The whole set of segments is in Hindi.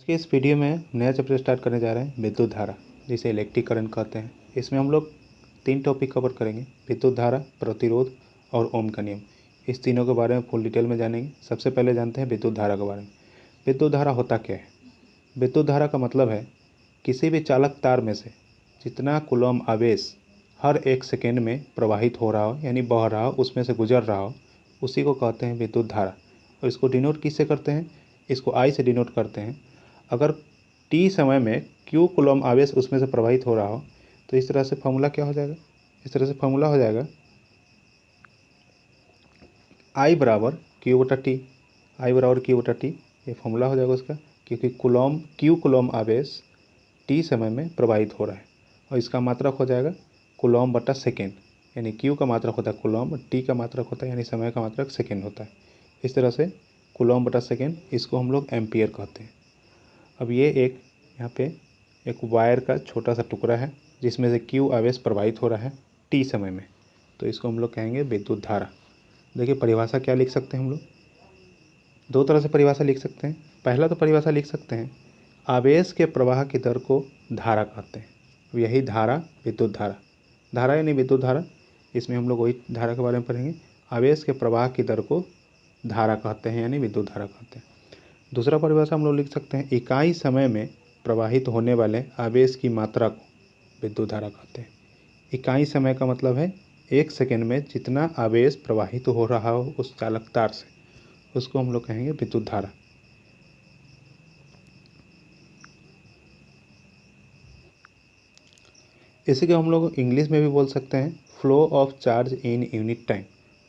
कि इस वीडियो में नया चैप्टर स्टार्ट करने जा रहे हैं विद्युत धारा, जिसे इलेक्ट्रिक करंट कहते हैं। इसमें हम लोग 3 टॉपिक कवर करेंगे: विद्युत धारा, प्रतिरोध और ओम का नियम। इस तीनों के बारे में फुल डिटेल में जानेंगे। सबसे पहले जानते हैं विद्युत धारा के बारे में। विद्युत धारा होता क्या है? विद्युत धारा का मतलब है किसी भी चालक तार में से जितना कूलम आवेश हर 1 सेकेंड में प्रवाहित हो रहा हो, यानी बह रहा हो, उसमें से गुजर रहा हो, उसी को कहते हैं विद्युत धारा। और इसको डिनोट किससे करते हैं? इसको आई से डिनोट करते हैं। अगर टी समय में क्यू कूलम आवेश उसमें से प्रवाहित हो रहा हो तो इस तरह से फॉर्मूला क्या हो जाएगा? इस तरह से फॉर्मूला हो जाएगा आई बराबर क्यू बटा टी। आई बराबर क्यू बटा टी, ये फॉर्मूला हो जाएगा उसका, क्योंकि क्यू कूलम आवेश टी समय में प्रवाहित हो रहा है। और इसका मात्रक हो जाएगा कूलम बटा सेकेंड, यानी क्यू का मात्रक होता है कूलम, टी का मात्रक होता है यानी समय का मात्रक सेकेंड होता है। इस तरह से कूलम बटा सेकेंड, इसको हम लोग एम्पियर कहते हैं। अब ये यहाँ पे एक वायर का छोटा सा टुकड़ा है जिसमें से क्यू आवेश प्रवाहित हो रहा है टी समय में, तो इसको हम लोग कहेंगे विद्युत धारा। देखिए परिभाषा क्या लिख सकते हैं हम लोग? 2 तरह से परिभाषा लिख सकते हैं। पहला तो परिभाषा लिख सकते हैं, आवेश के प्रवाह की दर को धारा कहते हैं। यही धारा विद्युत धारा, धारा यानी विद्युत धारा। इसमें हम लोग वही धारा के बारे में पढ़ेंगे। आवेश के प्रवाह की दर को धारा कहते हैं, यानी विद्युत धारा कहते हैं। दूसरा परिभाषा हम लोग लिख सकते हैं, इकाई समय में प्रवाहित होने वाले आवेश की मात्रा को विद्युत धारा कहते हैं। इकाई समय का मतलब है 1 सेकेंड में जितना आवेश प्रवाहित हो रहा हो उस चालक तार से, उसको हम लोग कहेंगे विद्युत धारा। इसी को हम लोग इंग्लिश में भी बोल सकते हैं flow of charge in unit time.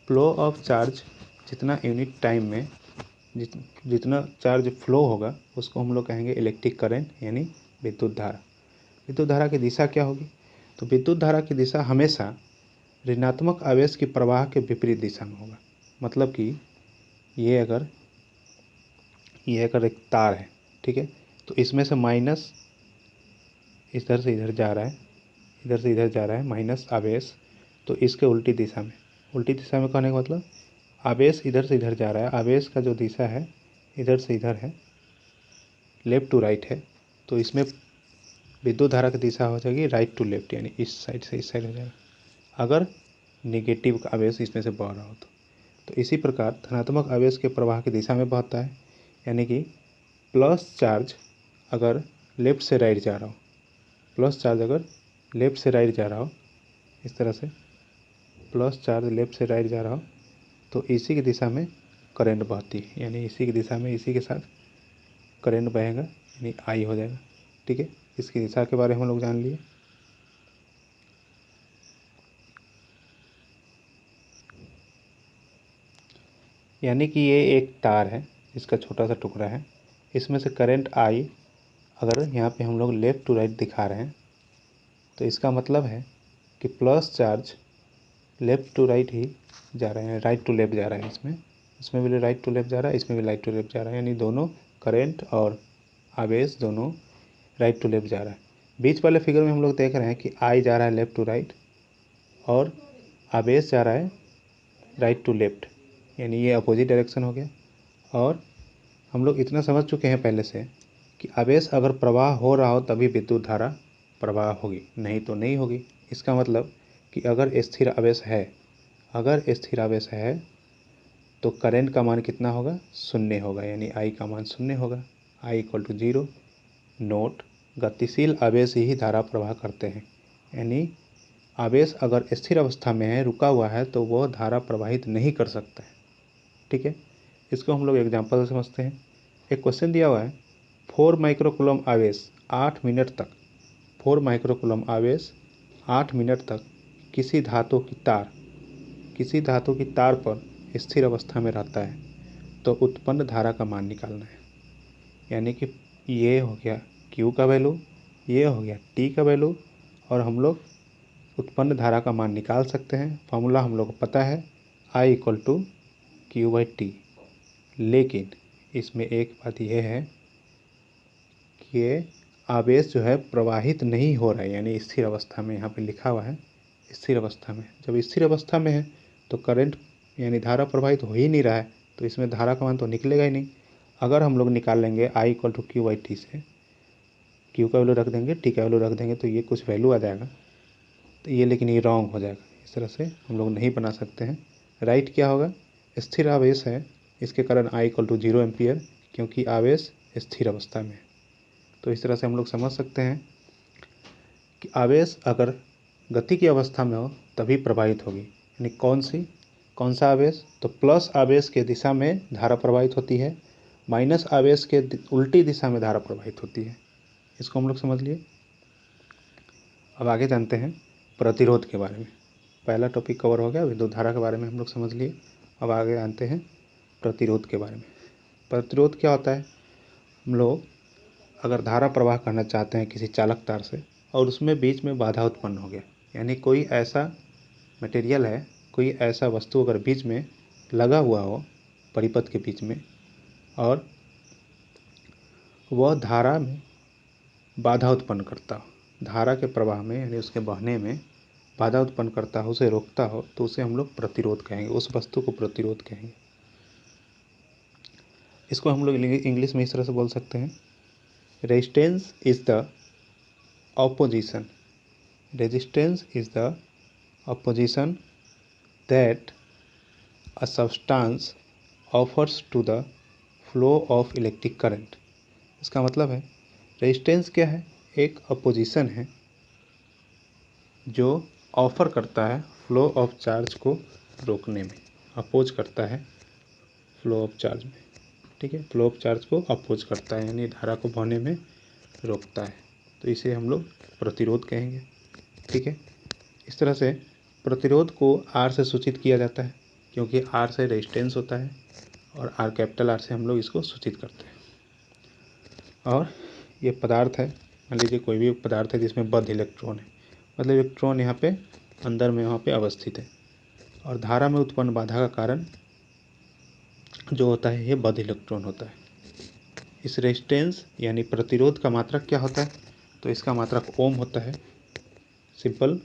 Flow of charge, जितना यूनिट टाइम में जितना चार्ज फ्लो होगा उसको हम लोग कहेंगे इलेक्ट्रिक करंट, यानी विद्युत धारा। विद्युत धारा की दिशा क्या होगी? तो विद्युत धारा की दिशा हमेशा ऋणात्मक आवेश की प्रवाह के विपरीत दिशा में होगा। मतलब कि ये अगर एक तार है, ठीक है, तो इसमें से माइनस इधर से इधर जा रहा है, इधर से इधर जा रहा है माइनस आवेश, तो इसके उल्टी दिशा में, उल्टी दिशा में कहने का मतलब आवेश इधर से इधर जा रहा है, आवेश का जो दिशा है इधर से इधर है, लेफ़्ट टू राइट है, तो इसमें विद्युत धारा की दिशा हो जाएगी राइट टू लेफ्ट, यानी इस साइड से इस साइड हो जाएगा, अगर नेगेटिव आवेश इसमें से बह रहा हो तो इसी प्रकार धनात्मक आवेश के प्रवाह की दिशा में बहता है, यानी कि प्लस चार्ज अगर लेफ़्ट से राइट जा रहा हो, प्लस चार्ज अगर लेफ़्ट से राइट जा रहा हो, इस तरह से प्लस चार्ज लेफ़्ट से राइट जा रहा हो तो इसी की दिशा में करंट बहती है, यानी इसी की दिशा में इसी के साथ करंट बहेगा, यानी आई हो जाएगा। ठीक है, इसकी दिशा के बारे में हम लोग जान लिए। यानी कि ये एक तार है, इसका छोटा सा टुकड़ा है, इसमें से करंट आई अगर यहाँ पे हम लोग लेफ़्ट टू राइट दिखा रहे हैं तो इसका मतलब है कि plus charge left to right ही जा रहे हैं, राइट टू लेफ़्ट जा रहा है। इसमें भी राइट टू लेफ़्ट जा रहा है, इसमें भी राइट टू लेफ़्ट जा रहा है, यानी दोनों करंट और आवेश दोनों राइट टू लेफ़्ट जा रहा है। बीच वाले फिगर में हम लोग देख रहे हैं कि आई जा रहा है लेफ़्ट टू राइट और आवेश जा रहा है राइट टू लेफ़्ट, यानी ये अपोजिट डायरेक्शन हो गया। और हम लोग इतना समझ चुके हैं पहले से कि आवेश अगर प्रवाह हो रहा हो तभी विद्युत धारा प्रवाह होगी, नहीं तो नहीं होगी। इसका मतलब कि अगर स्थिर आवेश है तो करंट का मान कितना होगा? 0 होगा, यानी आई का मान 0 होगा। आई इक्वल टू 0। नोट, गतिशील आवेश ही धारा प्रवाह करते हैं, यानी आवेश अगर स्थिर अवस्था में है, रुका हुआ है, तो वह धारा प्रवाहित नहीं कर सकता है। ठीक है, इसको हम लोग एग्जाम्पल से समझते हैं। एक क्वेश्चन दिया हुआ है, 4 माइक्रोकूलम आवेश 8 मिनट तक, 4 माइक्रोकूलम आवेश 8 मिनट तक किसी धातु की तार पर स्थिर अवस्था में रहता है, तो उत्पन्न धारा का मान निकालना है। यानी कि ये हो गया Q का वैल्यू, ये हो गया T का वैल्यू, और हम लोग उत्पन्न धारा का मान निकाल सकते हैं। फॉर्मूला हम लोग को पता है, I इक्वल टू Q/T। लेकिन इसमें एक बात यह है कि ये आवेश जो है प्रवाहित नहीं हो रहा है, यानी स्थिर अवस्था में, यहाँ पे लिखा हुआ है स्थिर अवस्था में। जब स्थिर अवस्था में है तो करंट यानी धारा प्रवाहित हो ही नहीं रहा है, तो इसमें धारा का मान तो निकलेगा ही नहीं। अगर हम लोग निकाल लेंगे I equal to Q by T से, क्यू का वैल्यू रख देंगे, टी का वैल्यू रख देंगे, तो ये कुछ वैल्यू आ जाएगा, तो ये लेकिन ये रॉन्ग हो जाएगा। इस तरह से हम लोग नहीं बना सकते हैं। राइट क्या होगा, स्थिर आवेश है, इसके कारण I इक्वल टू 0 एम्पियर, क्योंकि आवेश स्थिर अवस्था में है। तो इस तरह से हम लोग समझ सकते हैं कि आवेश अगर गति की अवस्था में हो तभी प्रवाहित होगी। यानी कौन सा आवेश, तो प्लस आवेश के दिशा में धारा प्रवाहित होती है, माइनस आवेश के उल्टी दिशा में धारा प्रवाहित होती है। इसको हम लोग समझ लिए। अब आगे जानते हैं प्रतिरोध के बारे में। पहला टॉपिक कवर हो गया, विद्युत धारा के बारे में हम लोग समझ लिए। अब आगे जानते हैं प्रतिरोध के बारे में। प्रतिरोध क्या होता है, हम लोग अगर धारा प्रवाह करना चाहते हैं किसी चालक तार से और उसमें बीच में बाधा उत्पन्न हो गया, यानी कोई ऐसा मटेरियल है, कोई ऐसा वस्तु अगर बीच में लगा हुआ हो परिपथ के बीच में, और वह धारा में बाधा उत्पन्न करता हो, धारा के प्रवाह में यानी उसके बहने में बाधा उत्पन्न करता हो, उसे रोकता हो, तो उसे हम लोग प्रतिरोध कहेंगे, उस वस्तु को प्रतिरोध कहेंगे। इसको हम लोग इंग्लिश में इस तरह से बोल सकते हैं, resistance is the opposition, resistance is the opposition that a substance offers to the flow of electric current. इसका मतलब है रेजिस्टेंस क्या है, एक अपोजिशन है जो ऑफर करता है फ्लो ऑफ चार्ज को रोकने में, अपोज करता है फ्लो ऑफ चार्ज में, ठीक है, फ्लो ऑफ चार्ज को अपोज करता है, यानी धारा को बहने में रोकता है, तो इसे हम लोग प्रतिरोध कहेंगे, ठीक है। इस तरह से प्रतिरोध को R से सूचित किया जाता है, क्योंकि R से रेजिस्टेंस होता है और R कैपिटल R से हम लोग इसको सूचित करते हैं। और ये पदार्थ है, मान लीजिए कोई भी पदार्थ है जिसमें बद्ध इलेक्ट्रॉन है, मतलब इलेक्ट्रॉन यहाँ पे अंदर में वहाँ पे अवस्थित है, और धारा में उत्पन्न बाधा का कारण जो होता है ये बद्ध इलेक्ट्रॉन होता है। इस रेजिस्टेंस यानी प्रतिरोध का मात्रक क्या होता है, तो इसका मात्रक ओम होता है, सिंपल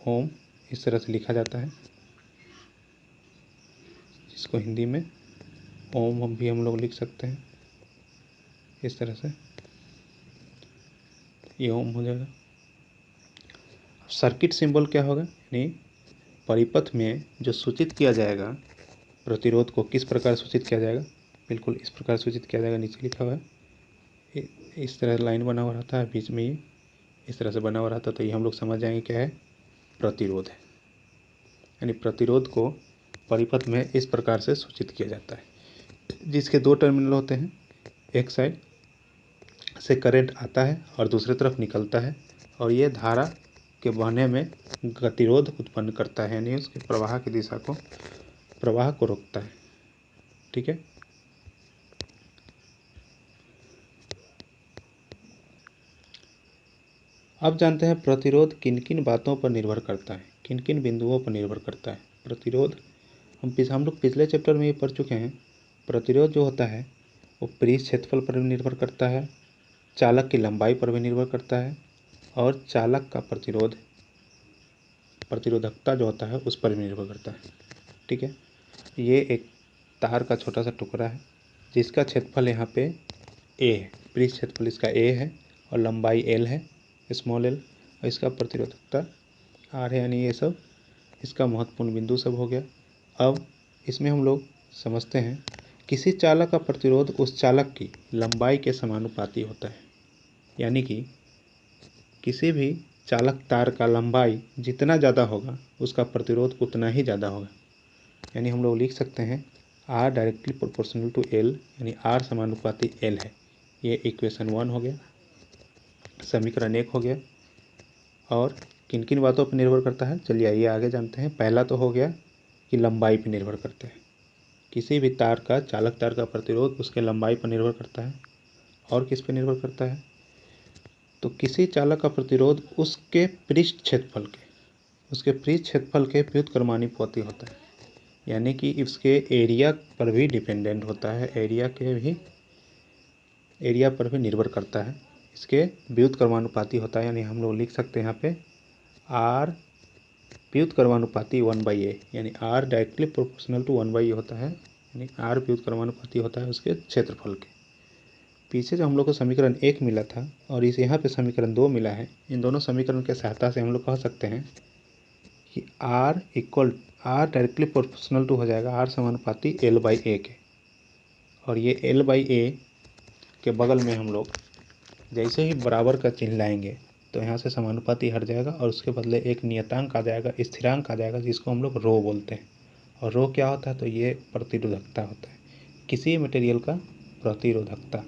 ओम इस तरह से लिखा जाता है, जिसको हिंदी में ओम भी हम लोग लिख सकते हैं इस तरह से, ये ओम हो जाएगा। सर्किट सिंबल क्या होगा, यानी परिपथ में जो सूचित किया जाएगा प्रतिरोध को किस प्रकार सूचित किया जाएगा, बिल्कुल इस प्रकार सूचित किया जाएगा, नीचे लिखा हुआ है, इस तरह लाइन बना हुआ रहता है, बीच में ये इस तरह से बना हुआ रहता है, तो ये हम लोग समझ जाएंगे क्या है, प्रतिरोध है। यानी प्रतिरोध को परिपथ में इस प्रकार से सूचित किया जाता है, जिसके दो टर्मिनल होते हैं, एक साइड से करंट आता है और दूसरी तरफ निकलता है, और ये धारा के बहने में गतिरोध उत्पन्न करता है, यानी उसके प्रवाह की दिशा को, प्रवाह को रोकता है, ठीक है। अब जानते हैं प्रतिरोध किन किन बातों पर निर्भर करता है, किन किन बिंदुओं पर निर्भर करता है प्रतिरोध। हम लोग पिछले चैप्टर में ये पढ़ चुके हैं, प्रतिरोध जो होता है वो पृष्ठ क्षेत्रफल पर भी निर्भर करता है, चालक की लंबाई पर भी निर्भर करता है, और चालक का प्रतिरोधकता जो होता है उस पर भी निर्भर करता है, ठीक है। ये एक तार का छोटा सा टुकड़ा है जिसका क्षेत्रफल यहाँ पे ए है, पृष्ठ क्षेत्रफल इसका ए है और लंबाई एल है, स्मॉल एल, और इसका प्रतिरोधकता आर है, यानी ये सब इसका महत्वपूर्ण बिंदु सब हो गया। अब इसमें हम लोग समझते हैं किसी चालक का प्रतिरोध उस चालक की लंबाई के समानुपाती होता है, यानी कि किसी भी चालक तार का लंबाई जितना ज़्यादा होगा उसका प्रतिरोध उतना ही ज़्यादा होगा, यानी हम लोग लिख सकते हैं R directly proportional to L, यानी R समानुपाती L है। ये इक्वेशन 1 हो गया, समीकरण 1 हो गया। और किन किन बातों पर निर्भर करता है, चलिए आइए आगे जानते हैं। पहला तो हो गया कि लंबाई पर निर्भर करता है, किसी भी तार का, चालक तार का प्रतिरोध उसके लंबाई पर निर्भर करता है। और किस पर निर्भर करता है, तो किसी चालक का प्रतिरोध उसके पृष्ठ क्षेत्रफल के व्युत्क्रमानुपाती होता है, यानी कि इसके एरिया पर भी डिपेंडेंट होता है, एरिया पर भी निर्भर करता है, इसके व्युत्क्रमानुपाती होता है। यानी हम लोग लिख सकते हैं यहाँ पे R व्युत्क्रमानुपाती 1/a, यानी R directly proportional to 1/a होता है, यानी आर व्युत्क्रमानुपाती होता है उसके क्षेत्रफल के। पीछे जो हम लोग को समीकरण 1 मिला था और इस यहाँ पे समीकरण 2 मिला है, इन दोनों समीकरण के सहायता से हम लोग कह सकते हैं कि आर डायरेक्टली प्रोपोर्शनल टू हो जाएगा आर समानुपाती L/A के। और ये L/A के बगल में हम लोग जैसे ही बराबर का चिन्ह लाएंगे तो यहाँ से समानुपाती हट जाएगा और उसके बदले एक नियतांक आ जाएगा, स्थिरांक आ जाएगा, जिसको हम लोग रो बोलते हैं। और रो क्या होता है? तो ये प्रतिरोधकता होता है, किसी मटेरियल का प्रतिरोधकता,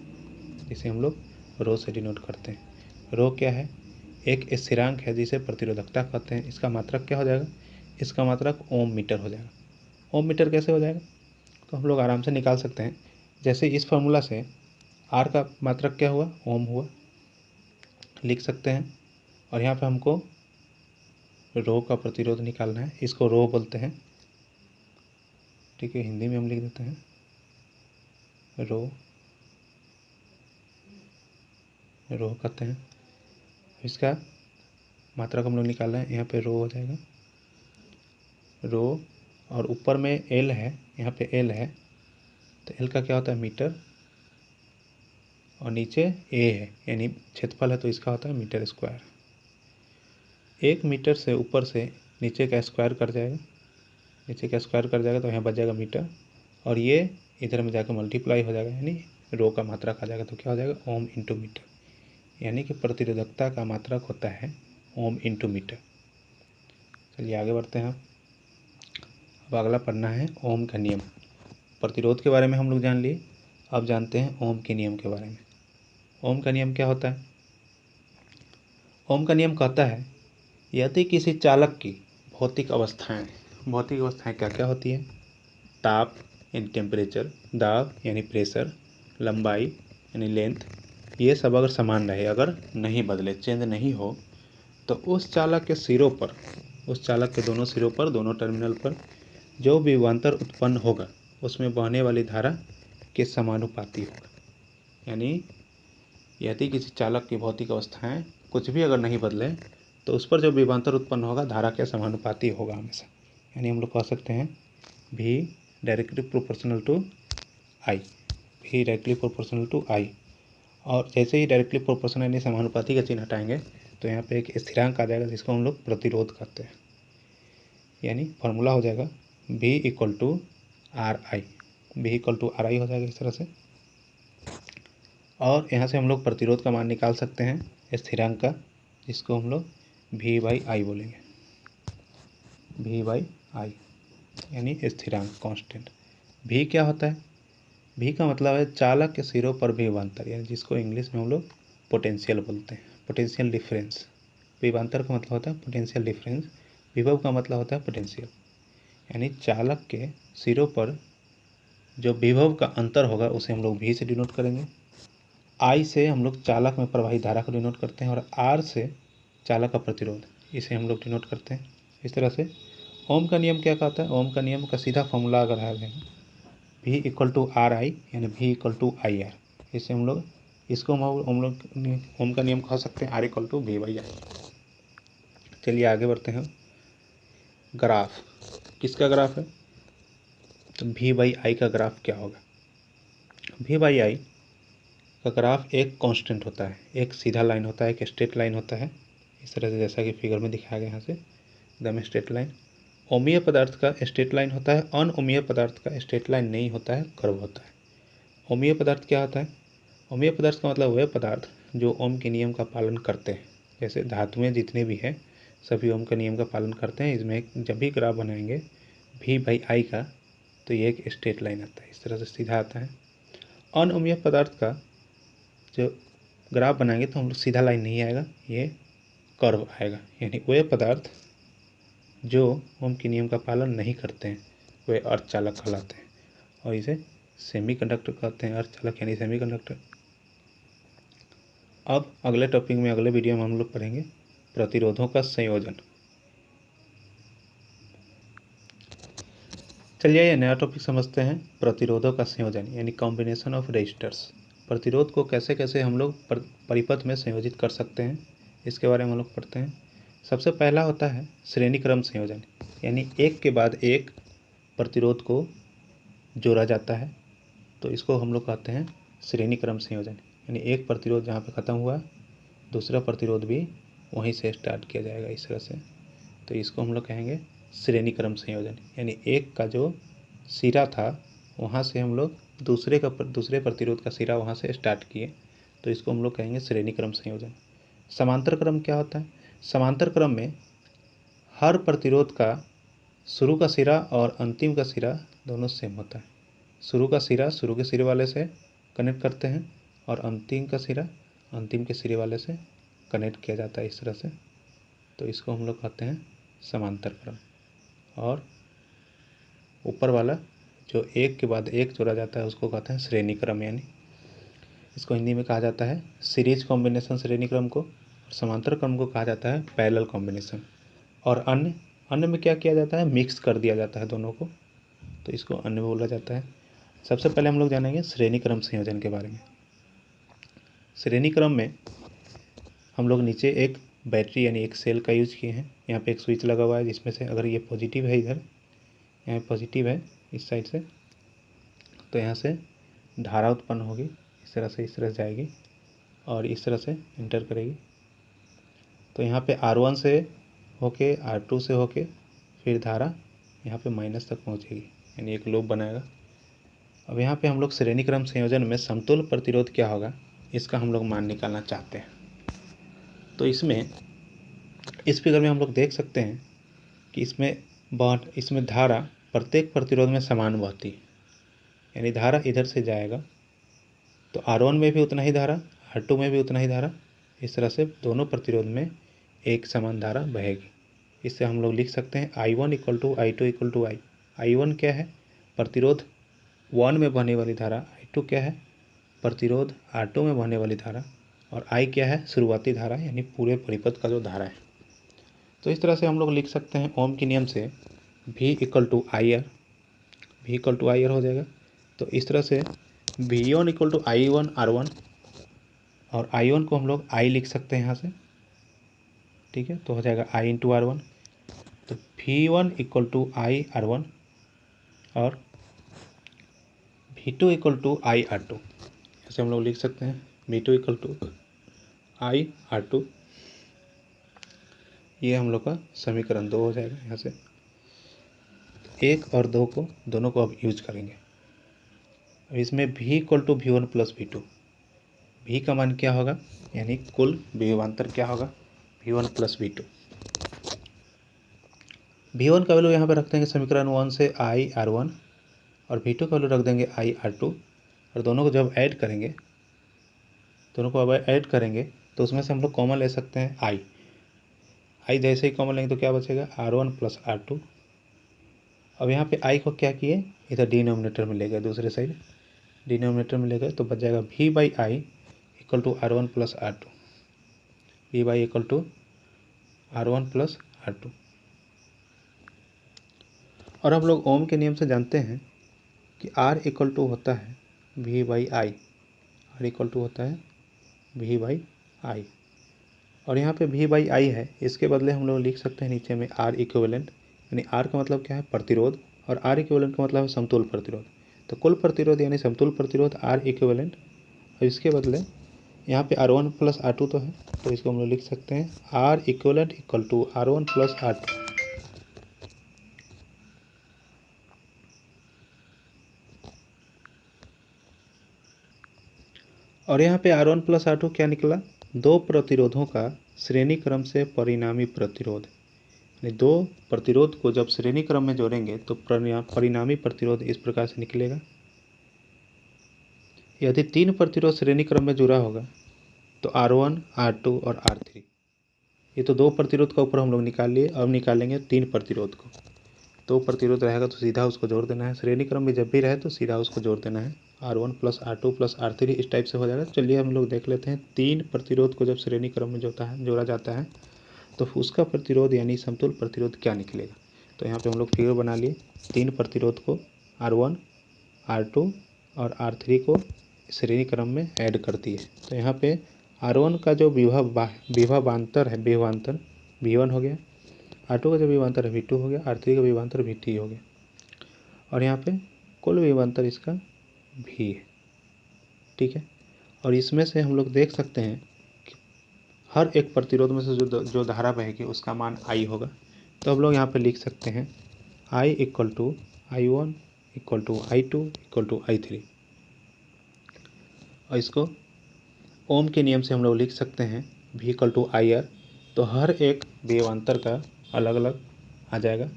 जिसे हम लोग रो से डिनोट करते हैं। रो क्या है? एक स्थिरांक है जिसे प्रतिरोधकता कहते हैं। इसका मात्रक क्या हो जाएगा? इसका मात्रक ओम मीटर हो जाएगा। ओम मीटर कैसे हो जाएगा? तो हम लोग आराम से निकाल सकते हैं। जैसे इस फार्मूला से आर का मात्रक क्या हुआ? ओम हुआ, लिख सकते हैं। और यहाँ पे हमको रो का प्रतिरोध निकालना है, इसको रो बोलते हैं, ठीक है। हिंदी में हम लिख देते हैं रो कहते हैं। इसका मात्रक हम लोग निकाल रहे हैं, यहाँ पे रो हो जाएगा रो, और ऊपर में एल है, यहाँ पे एल है, तो एल का क्या होता है? मीटर, और नीचे ए है यानी क्षेत्रफल है, तो इसका होता है मीटर स्क्वायर। 1 मीटर से ऊपर से नीचे का स्क्वायर कट जाएगा, नीचे का स्क्वायर कट जाएगा तो यहाँ बच जाएगा मीटर, और ये इधर में जाकर मल्टीप्लाई हो जाएगा, यानी रो का मात्रक आ जाएगा। तो क्या हो जाएगा? ओम इंटू मीटर, यानी कि प्रतिरोधकता का मात्रक होता है ओम इंटू मीटर। चलिए आगे बढ़ते हैं। अब अगला पढ़ना है ओम का नियम। प्रतिरोध के बारे में हम लोग जान लिए, अब जानते हैं ओम के नियम के बारे में। ओम का नियम क्या होता है? ओम का नियम कहता है यदि किसी चालक की भौतिक अवस्थाएं क्या क्या होती हैं? ताप यानी टेम्परेचर, दाब यानी प्रेशर, लंबाई यानी लेंथ, ये सब अगर समान रहे, अगर नहीं बदले, चेंज नहीं हो, तो उस चालक के सिरों पर, उस चालक के दोनों सिरों पर, दोनों टर्मिनल पर जो विभवांतर उत्पन्न होगा उसमें बहने वाली धारा के समानुपाती होगा। यानी यदि किसी चालक की भौतिक अवस्थाएं कुछ भी अगर नहीं बदले तो उस पर जो विभवांतर उत्पन्न होगा धारा के समानुपाती होगा हमेशा। यानी हम लोग कह सकते हैं V directly proportional to I, V directly proportional to I। और जैसे ही डायरेक्टली प्रोपोर्शनल यानी समानुपाती का चिन्ह हटाएंगे तो यहाँ पे एक स्थिरांक आ जाएगा जिसको हम लोग प्रतिरोध कहते हैं। यानी फार्मूला हो जाएगा V equal to RI, V equal to RI हो जाएगा इस तरह से। और यहाँ से हम लोग प्रतिरोध का मान निकाल सकते हैं स्थिरांक का, जिसको हम लोग V/I बोलेंगे, V/I यानी स्थिरांक कांस्टेंट। V क्या होता है? V का मतलब है चालक के सिरों पर विभवांतर, यानी जिसको इंग्लिश में हम लोग पोटेंशियल बोलते हैं, पोटेंशियल डिफरेंस। विभवांतर का मतलब होता है पोटेंशियल डिफरेंस, विभव का मतलब होता है पोटेंशियल। यानी चालक के सिरों पर जो विभव का अंतर होगा उसे हम लोग V से डिनोट करेंगे। I से हम लोग चालक में प्रवाहित धारा को डिनोट करते हैं, और R से चालक का प्रतिरोध, इसे हम लोग डिनोट करते हैं। इस तरह से ओम का नियम क्या कहता है? ओम का नियम का सीधा फॉर्मूला अगर है V इक्वल टू RI यानी V इक्वल टू IR। इससे हम लोग इसको हम लोग ओम का नियम कह सकते हैं R इक्वल टू V/I। चलिए आगे बढ़ते हैं। ग्राफ, किसका ग्राफ है? तो V/I का ग्राफ क्या होगा? V/I का ग्राफ एक कांस्टेंट होता है, एक सीधा लाइन होता है, एक स्ट्रेट लाइन होता है, इस तरह से जैसा कि फिगर में दिखाया गया यहाँ से एकदम स्ट्रेट लाइन। अम्लीय पदार्थ का स्ट्रेट लाइन होता है, अनअम्लीय पदार्थ का स्ट्रेट लाइन नहीं होता है, कर्व होता है। अम्लीय पदार्थ क्या होता है? अम्लीय पदार्थ का मतलब वह पदार्थ जो ओम के नियम का पालन करते हैं। जैसे धातुएं जितने भी हैं सभी ओम के नियम का पालन करते हैं। इसमें जब भी ग्राफ बनाएंगे V/I का तो ये एक स्ट्रेट लाइन आता है, इस तरह से सीधा आता है। अनअम्लीय पदार्थ का जो ग्राफ बनाएंगे तो हम लोग सीधा लाइन नहीं आएगा, ये कर्व आएगा। यानी वे पदार्थ जो ओम के नियम का पालन नहीं करते हैं वे अर्धचालक कहलाते हैं, और इसे सेमीकंडक्टर कहते हैं। अर्धचालक यानी सेमीकंडक्टर। अब अगले टॉपिक में, अगले वीडियो में हम लोग पढ़ेंगे प्रतिरोधों का संयोजन। चलिए ये नया टॉपिक समझते हैं, प्रतिरोधों का संयोजन यानी कॉम्बिनेशन ऑफ रेजिस्टर्स। प्रतिरोध को कैसे कैसे हम लोग परिपथ में संयोजित कर सकते हैं, इसके बारे में हम लोग पढ़ते हैं। सबसे पहला होता है श्रेणी क्रम संयोजन, यानी एक के बाद एक प्रतिरोध को जोड़ा जाता है, तो इसको हम लोग कहते हैं श्रेणी क्रम संयोजन। यानी एक प्रतिरोध जहाँ पे ख़त्म हुआ, दूसरा प्रतिरोध भी वहीं से स्टार्ट किया जाएगा इस तरह से, तो इसको हम लोग कहेंगे श्रेणी क्रम संयोजन। यानी एक का जो सिरा था वहाँ से हम लोग दूसरे प्रतिरोध का सिरा वहाँ से स्टार्ट किए, तो इसको हम लोग कहेंगे श्रेणी क्रम संयोजन। समांतर क्रम क्या होता है? समांतर क्रम में हर प्रतिरोध का शुरू का सिरा और अंतिम का सिरा दोनों सेम होता है। शुरू का सिरा शुरू के सिरे वाले से कनेक्ट करते हैं और अंतिम का सिरा अंतिम के सिरे वाले से कनेक्ट किया जाता है इस तरह से, तो इसको हम लोग कहते हैं समांतर क्रम। और ऊपर वाला जो एक के बाद एक जोड़ा जाता है उसको कहते हैं श्रेणी क्रम। यानी इसको हिंदी में कहा जाता है सीरीज कॉम्बिनेशन श्रेणी क्रम को, और समांतर क्रम को कहा जाता है पैरेलल कॉम्बिनेशन। और अन्य में क्या किया जाता है? मिक्स कर दिया जाता है दोनों को, तो इसको अन्य बोला जाता है। सबसे पहले हम लोग जानेंगे श्रेणी क्रम संयोजन के बारे में। श्रेणी क्रम में हम लोग नीचे एक बैटरी यानी एक सेल का यूज किए हैं। यहाँ पे एक स्विच लगा हुआ है जिसमें से अगर ये पॉजिटिव है, इधर यहाँ पॉजिटिव है इस साइड से, तो यहाँ से धारा उत्पन्न होगी इस तरह से जाएगी और इस तरह से इंटर करेगी। तो यहाँ पे R1 से होके R2 से होके फिर धारा यहाँ पे माइनस तक पहुँचेगी, यानी एक लूप बनाएगा। अब यहाँ पे हम लोग श्रेणी क्रम संयोजन में समतुल्य प्रतिरोध क्या होगा इसका हम लोग मान निकालना चाहते हैं। तो इसमें इस फिगर में हम लोग देख सकते हैं कि इसमें धारा प्रत्येक प्रतिरोध में समान बहती है, यानी धारा इधर से जाएगा तो R1 में भी उतना ही धारा, R2 में भी उतना ही धारा, इस तरह से दोनों प्रतिरोध में एक समान धारा बहेगी। इससे हम लोग लिख सकते हैं I1 = I2 = I। I1 क्या है? प्रतिरोध 1 में बहने वाली धारा। I2 क्या है? प्रतिरोध R2 में बहने वाली धारा। और I क्या है? शुरुआती धारा, यानी पूरे परिपथ का जो धारा है। तो इस तरह से हम लोग लिख सकते हैं ओम के नियम से V = IR, V = IR हो जाएगा। तो इस तरह से V1 = I1 R1, और I1 को हम लोग I लिख सकते हैं यहाँ से, ठीक है, तो हो जाएगा I × R1। तो V1 = I R1 और V2 = I R2, ऐसे हम लोग लिख सकते हैं V2 = I R2। ये हम लोग का समीकरण 2 हो जाएगा। यहाँ से 1 और 2 को दोनों को अब यूज करेंगे। अब इसमें V = V1 + V2, V का मान क्या होगा, यानी कुल विभवांतर क्या होगा? V1 + V2। V1 का वैल्यू यहाँ पे रख देंगे समीकरण 1 से I R1, और V2 का वैल्यू रख देंगे I R2, और दोनों को जब ऐड करेंगे, तो उसमें से हम लोग कॉमन ले सकते हैं I जैसे ही कॉमन लेंगे तो क्या बचेगा? R1 + R2। अब यहाँ पे I को क्या किए, इधर डिनोमिनेटर में ले गए, दूसरे साइड डिनोमिनेटर में ले गए, तो बच जाएगा V/I = R1 + R2, V/I = R1 + R2। और हम लोग ओम के नियम से जानते हैं कि R = होता है V/I, R = होता है V/I। और यहाँ पे V/I है, इसके बदले हम लोग लिख सकते हैं नीचे में R इक्विवेलेंट, यानी R का मतलब क्या है? प्रतिरोध, और R इक्विवेलेंट का मतलब है समतुल्य प्रतिरोध। तो कुल प्रतिरोध यानी समतुल्य प्रतिरोध R इक्विवेलेंट, और इसके बदले यहाँ पे R1 + R2 तो है, तो इसको हम लोग लिख सकते हैं R इक्विवेलेंट = R1 + R2। और यहाँ पे R1 + R2 क्या निकला? दो प्रतिरोधों का श्रेणी क्रम से परिणामी प्रतिरोध, यानी दो प्रतिरोध को जब श्रेणी क्रम में जोड़ेंगे तो परिणामी प्रतिरोध इस प्रकार से निकलेगा। यदि 3 प्रतिरोध श्रेणी क्रम में जुड़ा होगा तो R1, R2 और R3, ये तो 2 प्रतिरोध का ऊपर हम लोग निकाल लिए। अब निकालेंगे 3 प्रतिरोध को। 2 प्रतिरोध रहेगा तो सीधा उसको जोड़ देना है, श्रेणी क्रम में जब भी रहे तो सीधा उसको जोड़ देना है। R1 + R2 + R3 इस टाइप से हो जाएगा। चलिए हम लोग देख लेते हैं 3 प्रतिरोध को जब श्रेणी क्रम में जोड़ा जाता है तो उसका प्रतिरोध यानी समतुल्य प्रतिरोध क्या निकलेगा। तो यहाँ पे हम लोग फिगर बना लिए, 3 प्रतिरोध को R1, R2 और R3 को श्रेणी क्रम में ऐड करती है। तो यहाँ पे R1 का जो विभवांतर है, V1 हो गया, R2 का जो विभवांतर है V2 हो गया, R3 का विभवांतर V3 हो गया। और यहाँ पे कुल विभवांतर इसका भी है। ठीक है, और इसमें से हम लोग देख सकते हैं कि हर एक प्रतिरोध में से जो धारा बहेगी उसका मान I होगा। तो हम लोग यहाँ पे लिख सकते हैं I equal to I1 equal to I2 equal to I3, और इसको ओम के नियम से हम लोग लिख सकते हैं V इक्वल टू IR। तो हर एक विभवांतर का अलग अलग आ जाएगा।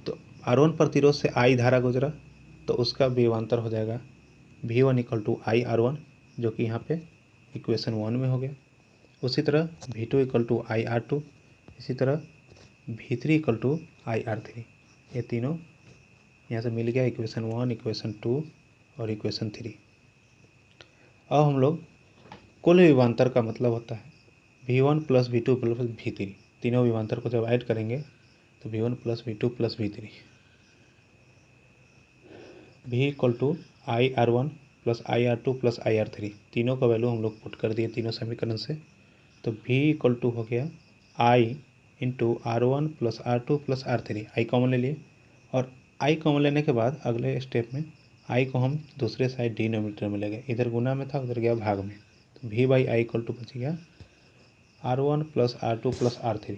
तो R1 प्रतिरोध से I धारा गुजरा तो उसका विभवांतर हो जाएगा V1 इक्वल टू IR1, जो कि यहाँ पे इक्वेशन 1 में हो गया। उसी तरह V2 इक्वल टू IR2, इसी तरह V3 इक्वल टू IR3। ये तीनों यहाँ से मिल गया, इक्वेशन 1, इक्वेशन 2 और इक्वेशन 3। अब हम लोग कुल विभवांतर का मतलब होता है V1 plus V2 plus V3। तीनों विभवांतर को जब ऐड करेंगे तो V1 plus V2 plus V3, V equal to IR1 plus IR2 plus IR3। तीनों का वैल्यू हम लोग पुट कर दिए तीनों समीकरण से। तो V इक्वल टू हो गया I into R1 plus R2 plus R3। I common ले लिए, और I कॉमन लेने के बाद अगले स्टेप में I को हम दूसरे साइड डिनोमिनेटर में ले गए, इधर गुना में था उधर गया भाग में। तो V by I equal to बच गया R1 plus R2 plus R3,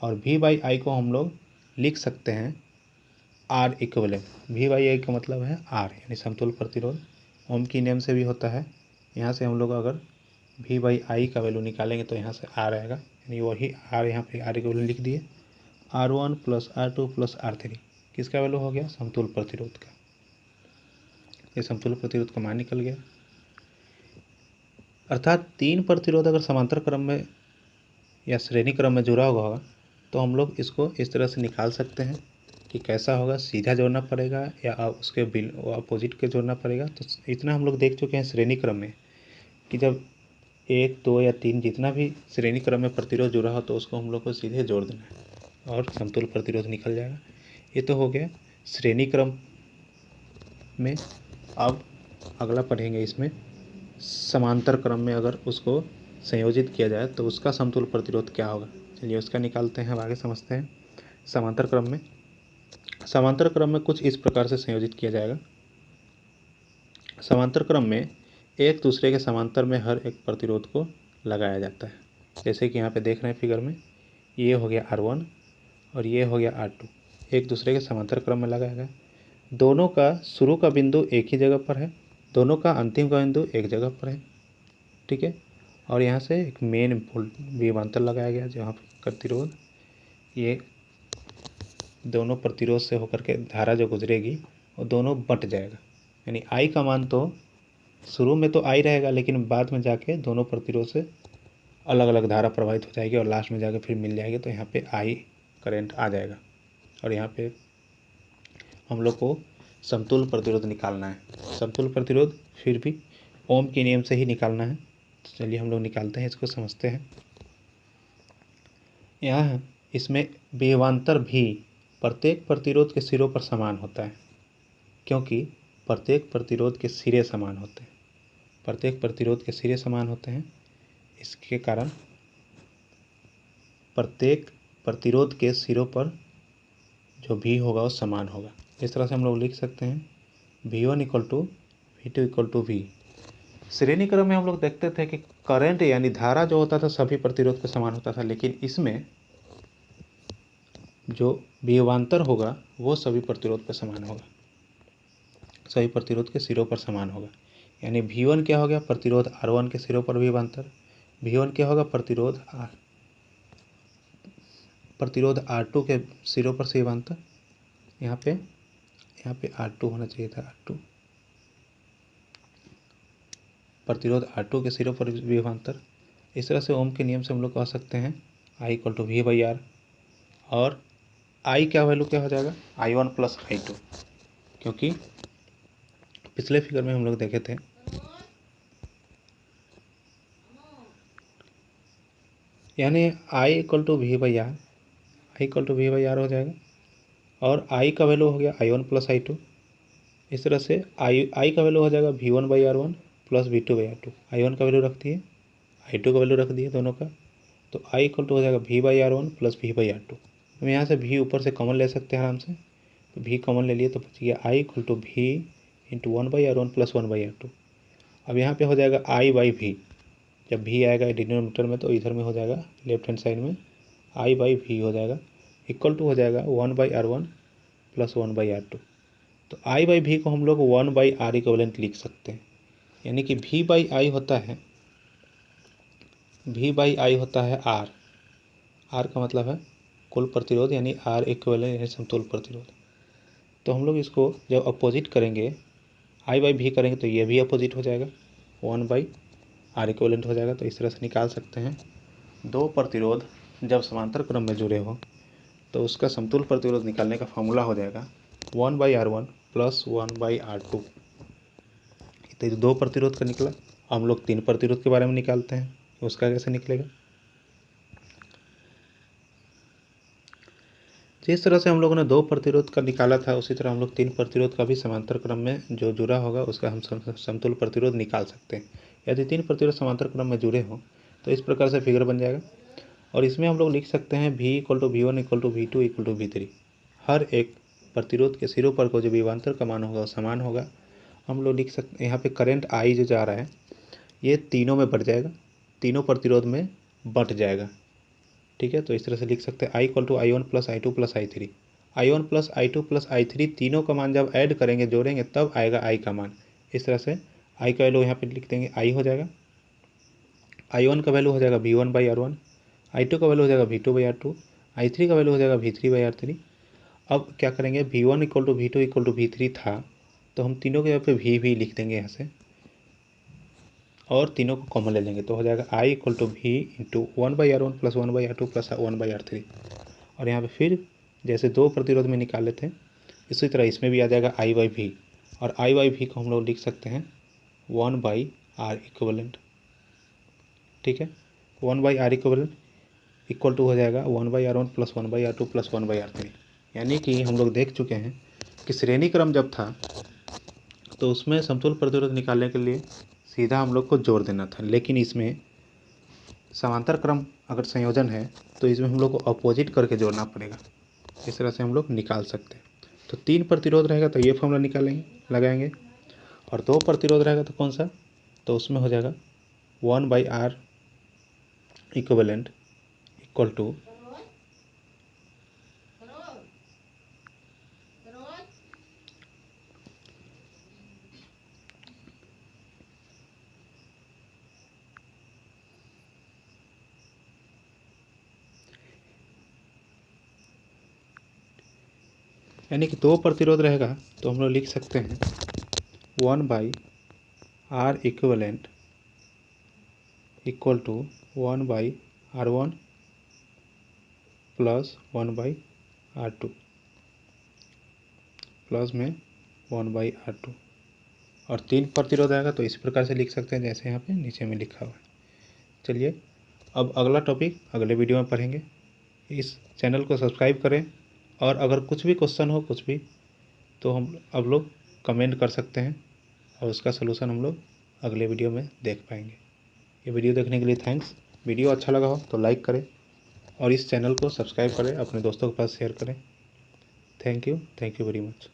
और V बाई आई को हम लोग लिख सकते हैं R इक्विवेलेंट। V बाई आई का मतलब है R, यानी समतुल्य प्रतिरोध। ओम की नियम से भी होता है। यहाँ से हम लोग अगर V बाई आई का वैल्यू निकालेंगे तो यहाँ से R आएगा, यानी वही R यहाँ पे R इक्विवेलेंट लिख दिए। R1 plus R2 plus R3 किसका वैल्यू हो गया? समतुल्य प्रतिरोध का। ये समतुल्य प्रतिरोध का मान निकल गया। अर्थात तीन प्रतिरोध अगर समांतर क्रम में या श्रेणी क्रम में जुड़ा हुआ होगा तो हम लोग इसको इस तरह से निकाल सकते हैं कि कैसा होगा, सीधा जोड़ना पड़ेगा या उसके अपोजिट के जोड़ना पड़ेगा। तो इतना हम लोग देख चुके हैं श्रेणी क्रम में कि जब 1, 2 या 3 जितना भी श्रेणी क्रम में प्रतिरोध जुड़ा हो तो उसको हम लोग को सीधे जोड़ देना है और समतुल्य प्रतिरोध निकल जाएगा। ये तो हो गया श्रेणी क्रम में। अब अगला पढ़ेंगे इसमें समांतर क्रम में अगर उसको संयोजित किया जाए तो उसका समतुल्य प्रतिरोध क्या होगा। चलिए उसका निकालते हैं, अब आगे समझते हैं। समांतर क्रम में कुछ इस प्रकार से संयोजित किया जाएगा। समांतर क्रम में एक दूसरे के समांतर में हर एक प्रतिरोध को लगाया जाता है। जैसे कि यहाँ पे देख रहे हैं फिगर में, ये हो गया R1 और ये हो गया R2, एक दूसरे के समांतर क्रम में लगाया गया। दोनों का शुरू का बिंदु एक ही जगह पर है, दोनों का अंतिम का बिंदु एक जगह पर है। ठीक है, और यहाँ से एक मेन विभवांतर लगाया गया जहाँ पर प्रतिरोध, ये दोनों प्रतिरोध से होकर के धारा जो गुजरेगी वो दोनों बट जाएगा। यानी I का मान तो शुरू में तो I रहेगा, लेकिन बाद में जाके दोनों प्रतिरोध से अलग अलग धारा प्रवाहित हो जाएगी और लास्ट में जाके फिर मिल जाएगी। तो यहाँ पे I करंट आ जाएगा और यहाँ पे हम लोग को समतुल्य प्रतिरोध निकालना है। समतुल्य प्रतिरोध फिर भी ओम के नियम से ही निकालना है। तो चलिए हम लोग निकालते हैं, इसको समझते हैं। यहाँ इसमें विभवांतर भी प्रत्येक प्रतिरोध के सिरों पर समान होता है, क्योंकि प्रत्येक प्रतिरोध के सिरे समान होते हैं। प्रत्येक प्रतिरोध के सिरे समान होते हैं, इसके कारण प्रत्येक प्रतिरोध के सिरों पर जो भी होगा वो समान होगा। इस तरह से हम लोग लिख सकते हैं V1 equal to V2 equal to V। श्रेणी क्रम में हम लोग देखते थे कि करंट यानी धारा जो होता था सभी प्रतिरोध के समान होता था, लेकिन इसमें जो विभवांतर होगा वो सभी प्रतिरोध पर समान होगा, सभी प्रतिरोध के सिरों पर समान होगा। यानी V1 क्या हो गया? प्रतिरोध R1 के सिरों पर विभवांतर। V1 क्या होगा? प्रतिरोध R2 के सिरों पर से विभवांतर। यहाँ पे R2 होना चाहिए था, R2 प्रतिरोध R2 के सिरों पर विभवांतर। इस तरह से ओम के नियम से हम लोग कह सकते हैं I equal to V by R, और I क्या वैल्यू क्या हो जाएगा? I1 प्लस I2, क्योंकि पिछले फिगर में हम लोग देखे थे यानी I equal to V by R, I equal to V by R हो जाएगा, और I का वैल्यू हो गया I1 प्लस I2। इस तरह से I का वैल्यू हो जाएगा V1 by R1 plus V2 by R2। I1 का वैल्यू रख दिए, I2 का वैल्यू रख दिए दोनों का, तो I इक्वल टू हो जाएगा V by R1 plus V by R2। हम यहाँ से V ऊपर से कॉमन ले सकते हैं आराम से, भी कॉमन ले लिए तो बच गया आई इक्वल टू भी इंटू 1/r1 प्लस 1/r2। अब यहाँ पे हो जाएगा आई बाई भी, जब भी आएगा डिनोमिनेटर में तो इधर में हो जाएगा लेफ्ट हैंड साइड में आई बाई भी हो जाएगा, इक्वल टू हो जाएगा 1/r1 प्लस 1/r2। तो आई बाई भी को हम लोग 1/r इक्विवेलेंट लिख सकते हैं, यानी कि भी बाई आई होता है आर। आर का मतलब है कुल प्रतिरोध, यानी आर इक्विवेलेंट यानी समतुल्य प्रतिरोध। तो हम लोग इसको जब अपोजिट करेंगे आई बाई भी करेंगे तो ये भी अपोजिट हो जाएगा, 1/r इक्विवेलेंट हो जाएगा। तो इस तरह से निकाल सकते हैं दो प्रतिरोध जब समांतर क्रम में जुड़े हो तो उसका समतुल्य प्रतिरोध निकालने का फॉर्मूला हो जाएगा 1/r1 प्लस 1/r2। तो ये दो प्रतिरोध का निकला। हम लोग तीन प्रतिरोध के बारे में निकालते हैं, उसका कैसे निकलेगा। जिस तरह से हम लोगों ने दो प्रतिरोध का निकाला था उसी तरह हम लोग तीन प्रतिरोध का भी समांतर क्रम में जो जुड़ा होगा उसका हम समतुल्य प्रतिरोध निकाल सकते हैं। यदि तीन प्रतिरोध समांतर क्रम में जुड़े हों तो इस प्रकार से फिगर बन जाएगा। और इसमें हम लोग लिख सकते हैं V equal to V1 equal to V2 equal to V3। हर एक प्रतिरोध के सिरों पर को जो विभवांतर का मान होगा वो समान होगा। हम लोग लिख सकते हैं यहाँ पे करंट I जो जा रहा है ये तीनों में बढ़ जाएगा, तीनों प्रतिरोध में बट जाएगा। ठीक है, तो इस तरह से लिख सकते हैं I equal to I1 plus I2 plus I3। I1 plus I2 plus I3 तीनों का मान जब ऐड करेंगे जोड़ेंगे तब आएगा I का मान। इस तरह से I का वैल्यू यहाँ पे लिख देंगे, I हो जाएगा, I1 का वैल्यू हो जाएगा V1/R1, I2 का वैल्यू हो जाएगा V2/R2, I3 का वैल्यू हो जाएगा V3/R3। अब क्या करेंगे, V1 equal to V2 equal to V3 था तो हम तीनों के यहाँ पे V लिख देंगे यहाँ से और तीनों को कॉमन ले लेंगे तो हो जाएगा I equal to V into 1/R1 plus 1/R2 plus 1/R3। और यहाँ पे फिर जैसे दो प्रतिरोध में निकाले थे इसी तरह इसमें भी आ जाएगा I बाई V, और I बाई V को हम लोग लिख सकते हैं 1/R इक्विवेलेंट। ठीक है, 1/R इक्विवेलेंट इक्वल टू हो जाएगा 1/R1 plus 1/R2 plus 1/R3। यानी कि हम लोग देख चुके हैं कि श्रेणी क्रम जब था तो उसमें समतुल्य प्रतिरोध निकालने के लिए सीधा हम लोग को जोड़ देना था, लेकिन इसमें समांतर क्रम अगर संयोजन है तो इसमें हम लोग को अपोजिट करके जोड़ना पड़ेगा। इस तरह से हम लोग निकाल सकते हैं। तो तीन प्रतिरोध रहेगा तो ये फॉर्मूला निकालेंगे लगाएंगे, और दो प्रतिरोध रहेगा तो कौन सा, तो उसमें हो जाएगा 1/R इक्विवेलेंट इक्वल टू यानी कि दो प्रतिरोध रहेगा तो हम लोग लिख सकते हैं 1/R equivalent equal to 1/R1 plus 1/R2 plus में 1/R2। और तीन प्रतिरोध आएगा तो इस प्रकार से लिख सकते हैं जैसे यहाँ पे नीचे में लिखा हुआ है। चलिए अब अगला टॉपिक अगले वीडियो में पढ़ेंगे। इस चैनल को सब्सक्राइब करें, और अगर कुछ भी क्वेश्चन हो कुछ भी तो हम अब लोग कमेंट कर सकते हैं और उसका सलूशन हम लोग अगले वीडियो में देख पाएंगे। ये वीडियो देखने के लिए थैंक्स। वीडियो अच्छा लगा हो तो लाइक करें और इस चैनल को सब्सक्राइब करें, अपने दोस्तों के पास शेयर करें। Thank you very much.